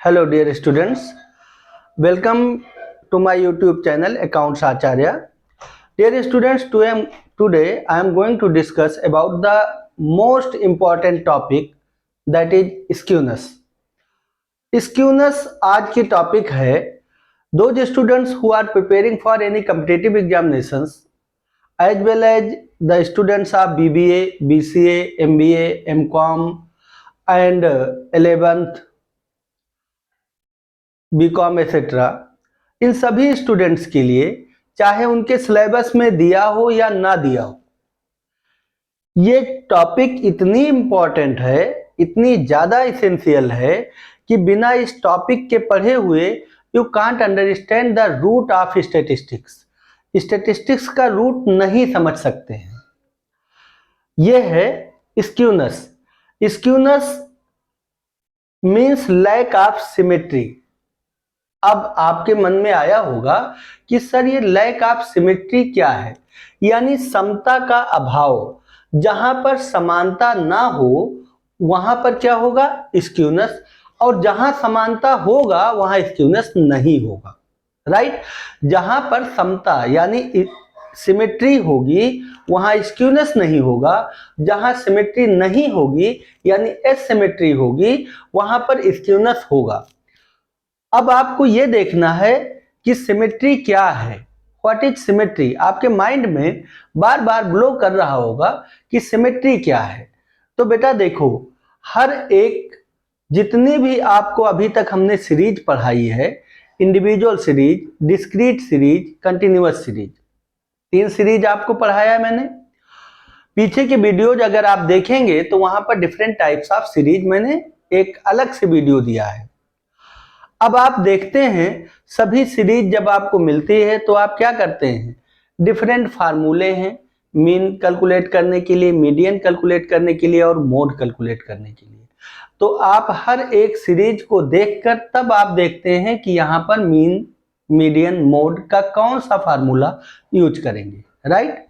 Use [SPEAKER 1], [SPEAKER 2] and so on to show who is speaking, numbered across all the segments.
[SPEAKER 1] Hello dear students, welcome to my YouTube channel Accounts Acharya. Dear students, today I am going to discuss about the most important topic, that is skewness. Skewness आज की topic है. Those students who are preparing for any competitive examinations as well as the students of BBA, BCA, MBA, MCOM and 11th BCom etcetera, इन सभी students के लिए चाहे उनके syllabus में दिया हो या ना दिया हो, ये टॉपिक इतनी इम्पॉर्टेंट है, इतनी ज़्यादा इसेंशियल है कि बिना इस टॉपिक के पढ़े हुए you can't understand the root of statistics. Statistics का रूट नहीं समझ सकते हैं. ये है skewness. Skewness means lack of symmetry. अब आपके मन में आया होगा कि सर ये लैक ऑफ सिमेट्री क्या है, यानी समता का अभाव. जहां पर समानता ना हो वहां पर क्या होगा, स्क्यूनेस, और जहां समानता होगा वहां स्क्यूनेस नहीं होगा. राइट. जहां पर समता यानी सिमेट्री होगी वहां स्क्यूनेस नहीं होगा. जहां सिमेट्री नहीं होगी यानी एसिमेट्री होगी वहां पर स्क्यूनेस होगा. अब आपको यह देखना है कि सिमेट्री क्या है. What is symmetry. आपके माइंड में बार बार ब्लो कर रहा होगा कि सिमेट्री क्या है. तो बेटा देखो, हर एक जितनी भी आपको अभी तक हमने सीरीज पढ़ाई है, individual series, discrete series, continuous series, 3 series आपको पढ़ाया है मैंने. पीछे के वीडियोज अगर आप देखेंगे तो वहां पर डिफरेंट टाइप्स ऑफ सीरीज मैंने एक अलग से वीडियो दिया है. अब आप देखते हैं सभी सीरीज जब आपको मिलती है तो आप क्या करते हैं, डिफरेंट फार्मूले हैं मीन कैलकुलेट करने के लिए, मीडियन कैलकुलेट करने के लिए और मोड कैलकुलेट करने के लिए. तो आप हर एक सीरीज को देखकर तब आप देखते हैं कि यहाँ पर मीन, मीडियन, मोड का कौन सा फार्मूला यूज करेंगे. राइट.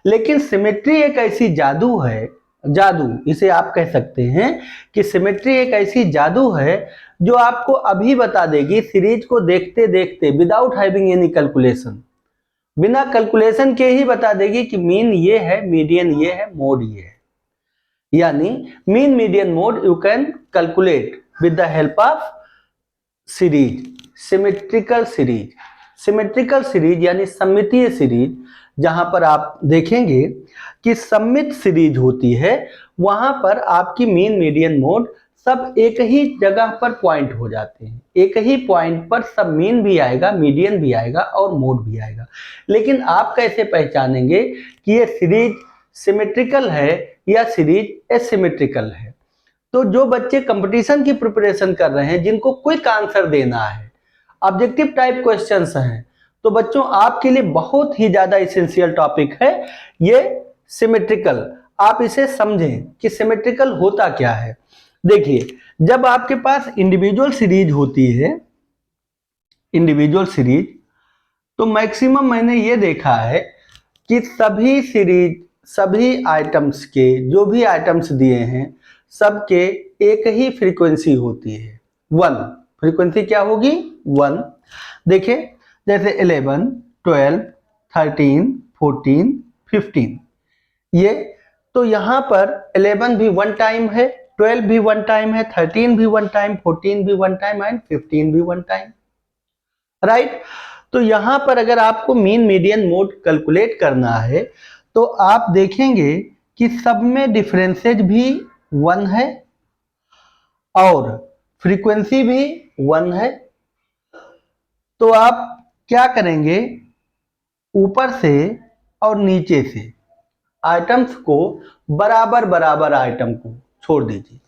[SPEAKER 1] लेकिन सिमेट्री एक ऐसी जादू है, जादू इसे आप कह सकते हैं कि सिमेट्री एक ऐसी जादू है जो आपको अभी बता देगी सीरीज को देखते देखते, विदाउट हैविंग एनी कैलकुलेशन, बिना कैलकुलेशन के ही बता देगी कि मीन ये है, मीडियन ये है, मोड ये है. यानी mean, median, mode you can calculate with the help of series. Symmetrical series. Symmetrical series यानी सममितीय सीरीज, जहां पर आप देखेंगे कि सममित सीरीज होती है वहां पर आपकी मीन, मीडियन, मोड सब एक ही जगह पर पॉइंट हो जाते हैं. एक ही पॉइंट पर सब मीन भी आएगा, मीडियन भी आएगा और मोड भी आएगा. लेकिन आप कैसे पहचानेंगे कि ये सीरीज सिमेट्रिकल है या सीरीज एसिमेट्रिकल है. तो जो बच्चे कंपटीशन की प्रिपरेशन कर रहे हैं, जिनको क्विक आंसर देना है, ऑब्जेक्टिव टाइप क्वेश्चंस हैं, तो बच्चों आपके लिए बहुत ही ज्यादा इसेंशियल टॉपिक है ये सिमेट्रिकल. आप इसे समझें कि सिमेट्रिकल होता क्या है. देखिए, जब आपके पास इंडिविजुअल सीरीज होती है, इंडिविजुअल सीरीज, तो मैक्सिमम मैंने ये देखा है कि सभी सीरीज, सभी आइटम्स के जो भी आइटम्स दिए हैं सबके एक ही फ्रीक्वेंसी होती है, 1. फ्रीक्वेंसी क्या होगी, 1. देखिए जैसे 11, 12, 13, 14, 15, ये तो यहां पर 11 भी 1 टाइम है, 12 भी 1 टाइम है, 13 भी 1 टाइम, 14 भी 1 टाइम एंड 15 भी 1 टाइम. राइट. तो यहां पर अगर आपको मीन, मीडियन, मोड कैलकुलेट करना है तो आप देखेंगे कि सब में डिफरेंसेज भी 1 है और फ्रीक्वेंसी भी 1 है. तो आप क्या करेंगे, ऊपर से और नीचे से आइटम्स को बराबर बराबर आइटम को छोड़ दीजिए.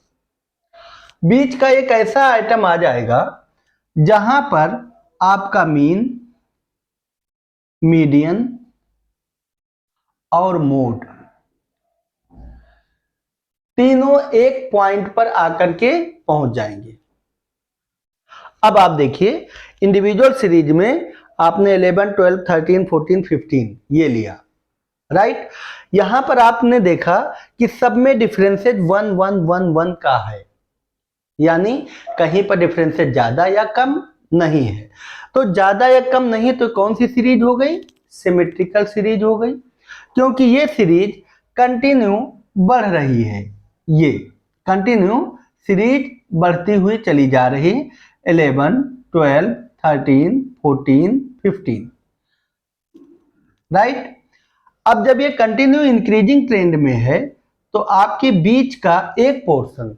[SPEAKER 1] बीच का एक ऐसा आइटम आ जाएगा जहां पर आपका मीन, मीडियन और मोड तीनों एक पॉइंट पर आकर के पहुंच जाएंगे. अब आप देखिए इंडिविजुअल सीरीज में आपने 11, 12, 13, 14, 15 ये लिया. राइट. यहां पर आपने देखा कि सब में डिफरेंसेज 1, 1, 1, 1 का है, यानी कहीं पर डिफरेंसेस ज्यादा या कम नहीं है। तो ज्यादा या कम नहीं तो कौन सी सीरीज हो गई? सिमेट्रिकल सीरीज हो गई, क्योंकि ये सीरीज कंटिन्यू बढ़ रही है। ये कंटिन्यू सीरीज बढ़ती हुई चली जा रही है, 11, 12, 13, 14, 15, राइट। अब जब ये कंटिन्यू इंक्रीजिंग ट्रेंड में है तो आपके बीच का एक पोर्शन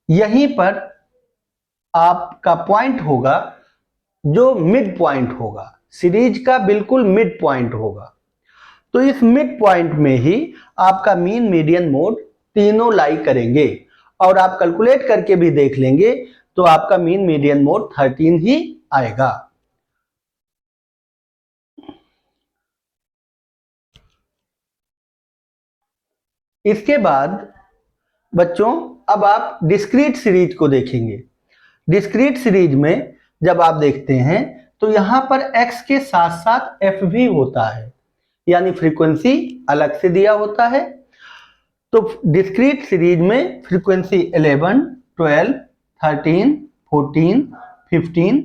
[SPEAKER 1] यहीं पर आपका पॉइंट होगा, जो मिड पॉइंट होगा, सीरीज का बिल्कुल मिड पॉइंट होगा। तो इस मिड पॉइंट में ही आपका मीन, मीडियन, मोड तीनों लाई करेंगे, और आप कैलकुलेट करके भी देख लेंगे तो आपका मीन, मीडियन, मोड 13 ही आएगा। इसके बाद बच्चों अब आप डिस्क्रीट सीरीज को देखेंगे। डिस्क्रीट सीरीज में जब आप देखते हैं तो यहां पर x के साथ साथ f भी होता है, यानी फ्रीक्वेंसी अलग से दिया होता है। तो डिस्क्रीट सीरीज में फ्रीक्वेंसी 11, 12, 13, 14, 15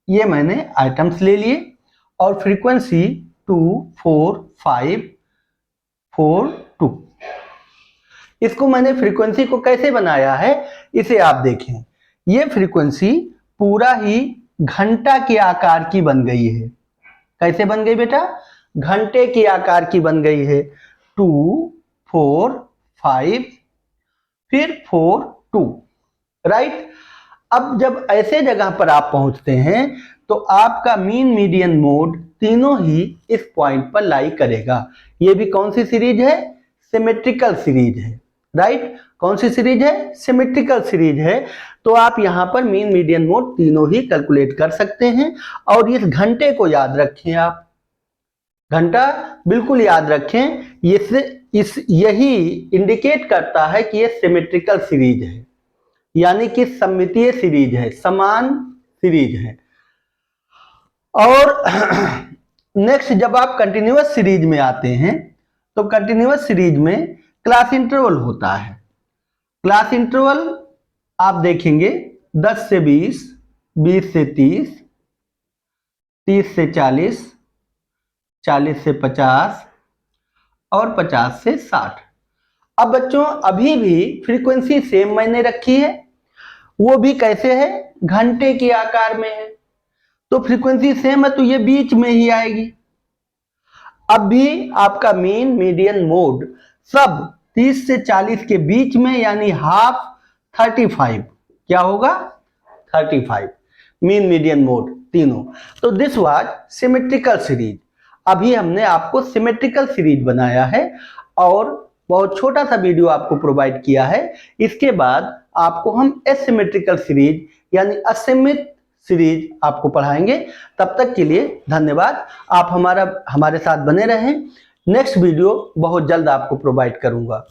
[SPEAKER 1] ये मैंने आइटम्स ले लिए, और फ्रीक्वेंसी 2, 4, 5, 4, 2। इसको मैंने फ्रीक्वेंसी को कैसे बनाया है इसे आप देखें। ये फ्रीक्वेंसी पूरा ही घंटा के आकार की बन गई है। कैसे बन गई बेटा? घंटे के आकार की बन गई है। 2, 4, 5, फिर 4, 2, राइट। अब जब ऐसे जगह पर आप पहुंचते हैं तो आपका मीन, मीडियन, मोड तीनों ही इस पॉइंट पर लाई करेगा। ये भी कौन सी सीरीज है? सिमेट्रिकल सीरीज है, राइट। कौन सी सीरीज है? सिमेट्रिकल सीरीज है। तो आप यहां पर मीन, मीडियन, मोड तीनों ही कैलकुलेट कर सकते हैं। और इस घंटे को याद रखें, आप घंटा बिल्कुल याद रखें। यही इंडिकेट करता है कि ये सिमेट्रिकल सीरीज है, यानी कि सममितीय सीरीज है, समान सीरीज है। और नेक्स्ट जब आप कंटिन्यूअस सीरीज में आते हैं तो कंटिन्यूअस सीरीज में क्लास इंटरवल होता है। क्लास इंटरवल आप देखेंगे 10 से 20, 20 से 30, 30 से 40, 40 से 50 और 50 से 60। अब बच्चों अभी भी फ्रीक्वेंसी सेम मैंने रखी है, वो भी कैसे है? घंटे के आकार में है। तो फ्रीक्वेंसी सेम है तो ये बीच में ही आएगी। अब भी आपका मीन, मीडियन, मोड सब 30 से 40 के बीच में, यानी हाफ 35। क्या होगा? 35 मीन, मीडियन, मोड तीनों। तो दिस वाज सिमेट्रिकल सीरीज। अभी हमने आपको सिमेट्रिकल सीरीज बनाया है और बहुत छोटा सा वीडियो आपको प्रोवाइड किया है। इसके बाद आपको हम एसिमेट्रिकल सीरीज यानी असीमित सीरीज आपको पढ़ाएंगे। तब तक के लिए धन्यवाद। आप हमारे साथ बने रहें। नेक्स्ट वीडियो बहुत जल्द आपको प्रोवाइड करूंगा।